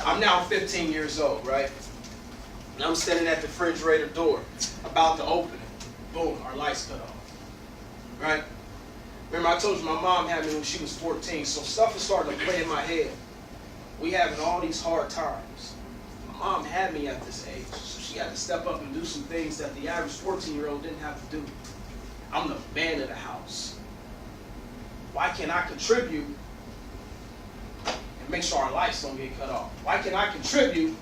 I'm now 15 years old, right? And I'm standing at the refrigerator door, about to open it. Boom, our lights cut off, right? Remember, I told you my mom had me when she was 14, so stuff was starting to play in my head. We having all these hard times. My mom had me at this age, so she had to step up and do some things that the average 14-year-old didn't have to do. I'm the man of the house. Why can't I contribute and make sure our lights don't get cut off? Why can't I contribute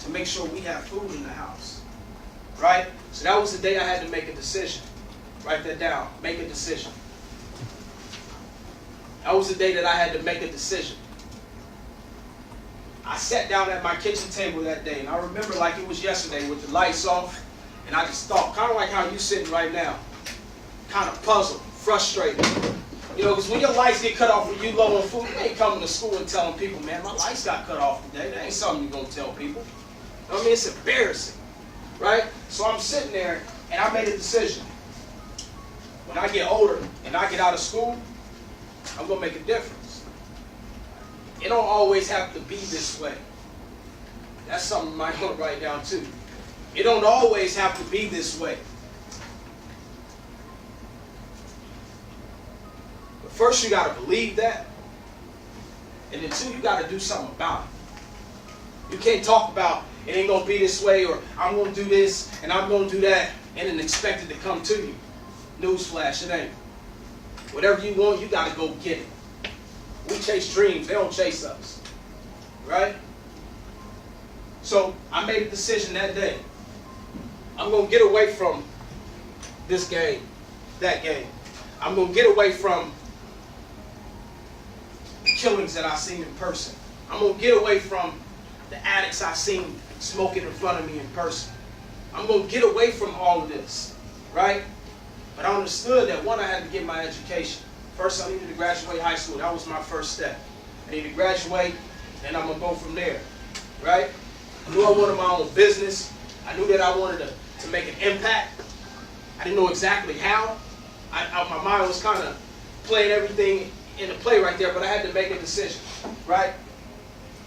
to make sure we have food in the house? Right? So that was the day I had to make a decision. Write that down. Make a decision. That was the day that I had to make a decision. I sat down at my kitchen table that day, and I remember like it was yesterday with the lights off, and I just thought, kind of like how you sitting right now, kind of puzzled, frustrated. You know, because when your lights get cut off when you low on food, you ain't coming to school and telling people, man, my lights got cut off today. That ain't something you're going to tell people. You know what I mean? It's embarrassing, right? So I'm sitting there, and I made a decision. When I get older and I get out of school, I'm going to make a difference. It don't always have to be this way. That's something you might want to write down too. It don't always have to be this way. But first you got to believe that. And then two, you got to do something about it. You can't talk about it ain't going to be this way, or I'm going to do this and I'm going to do that, and then expect it to come to you. Newsflash, it ain't. Whatever you want, you got to go get it. We chase dreams. They don't chase us. Right? So I made a decision that day. I'm going to get away from this game, that game. I'm going to get away from the killings that I've seen in person. I'm going to get away from the addicts I've seen smoking in front of me in person. I'm going to get away from all of this. Right? But I understood that, one, I had to get my education. First, I needed to graduate high school. That was my first step. I needed to graduate, and I'm going to go from there. Right? I knew I wanted my own business. I knew that I wanted to make an impact. I didn't know exactly how. My mind was kind of playing everything into play right there, but I had to make a decision. Right?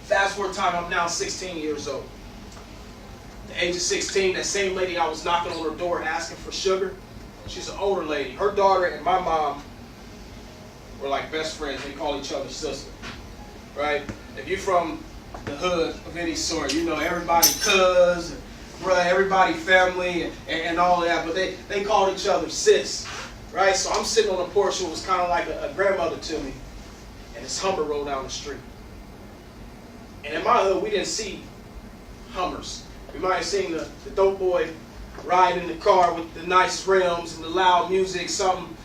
Fast forward time, I'm now 16 years old. At the age of 16, that same lady I was knocking on her door and asking for sugar, she's an older lady. Her daughter and my mom were like best friends. They call each other sister, right? If you're from the hood of any sort, you know everybody cuz, bruh, everybody family, and all of that. But they called each other sis, right? So I'm sitting on a porch who was kind of like a grandmother to me, and this Hummer rolled down the street. And in my hood, we didn't see Hummers. We might have seen the dope boy ride in the car with the nice rims and the loud music, something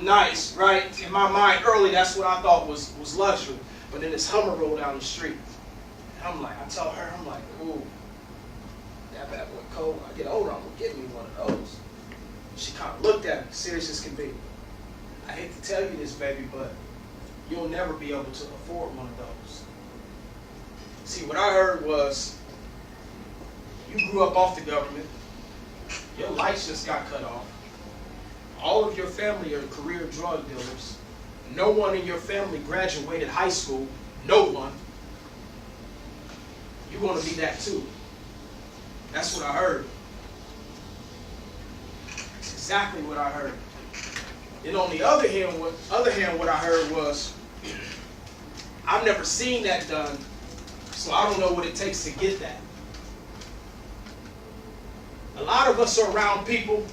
nice, right? In my mind, early, that's what I thought was luxury. But then this Hummer rolled down the street. And I'm like, I tell her, I'm like, ooh, that bad boy cold. When I get older, I'm going to get me one of those. She kind of looked at me, serious as can be. I hate to tell you this, baby, but you'll never be able to afford one of those. See, what I heard was, you grew up off the government. Your lights just got cut off. All of your family are career drug dealers. No one in your family graduated high school. No one. You want to be that too. That's what I heard. That's exactly what I heard. And on the other hand, what I heard was, I've never seen that done, so I don't know what it takes to get that. A lot of us are around people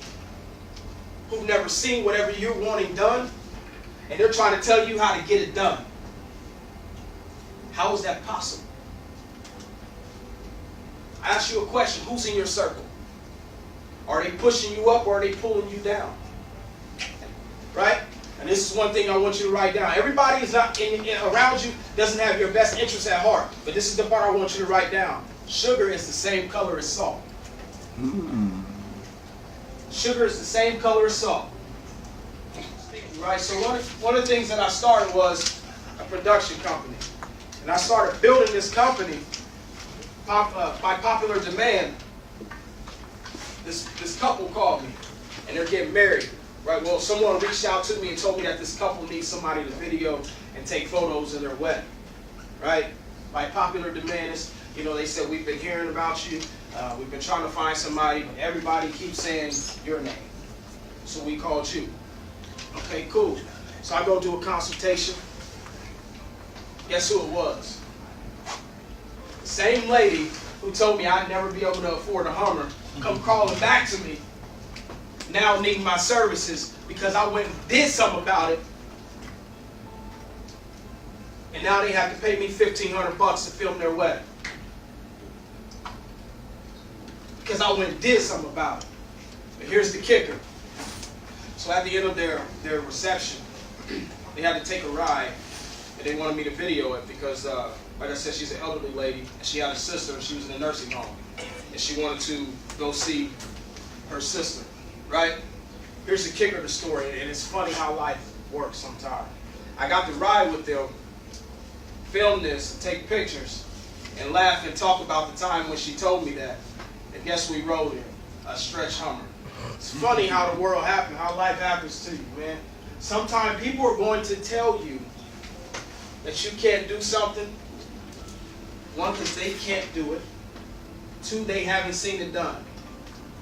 who've never seen whatever you're wanting done, and they're trying to tell you how to get it done. How is that possible? I ask you a question. Who's in your circle? Are they pushing you up, or are they pulling you down? Right? And this is one thing I want you to write down. Everybody is not around you doesn't have your best interests at heart. But this is the part I want you to write down. Sugar is the same color as salt. Sugar is the same color as salt. Right? So one of the things that I started was a production company. And I started building this company by popular demand. This couple called me, and they're getting married. Right? Well, someone reached out to me and told me that this couple needs somebody to video and take photos of their wedding. Right? by popular demand. They said, we've been hearing about you. We've been trying to find somebody, but everybody keeps saying your name. So we called you. Okay, cool. So I go do a consultation. Guess who it was? The same lady who told me I'd never be able to afford a Hummer come crawling back to me, now needing my services because I went and did something about it. And now they have to pay me $1,500 to film their wedding. Because I went and did something about it. But here's the kicker. So at the end of their reception, they had to take a ride. And they wanted me to video it because, like I said, she's an elderly lady. And she had a sister and she was in a nursing home. And she wanted to go see her sister, right? Here's the kicker of the story. And it's funny how life works sometimes. I got to ride with them, film this, and take pictures, and laugh and talk about the time when she told me that. And guess we rode in a stretch Hummer. It's funny how the world happens, how life happens to you, man. Sometimes people are going to tell you that you can't do something. One, because they can't do it. Two, they haven't seen it done.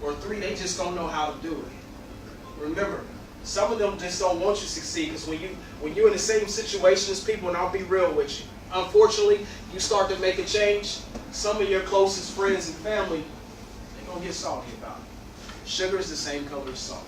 Or three, they just don't know how to do it. Remember, some of them just don't want you to succeed, because when you're in the same situation as people, and I'll be real with you, unfortunately, you start to make a change, some of your closest friends and family, they're going to get salty about it. Sugar is the same color as salt.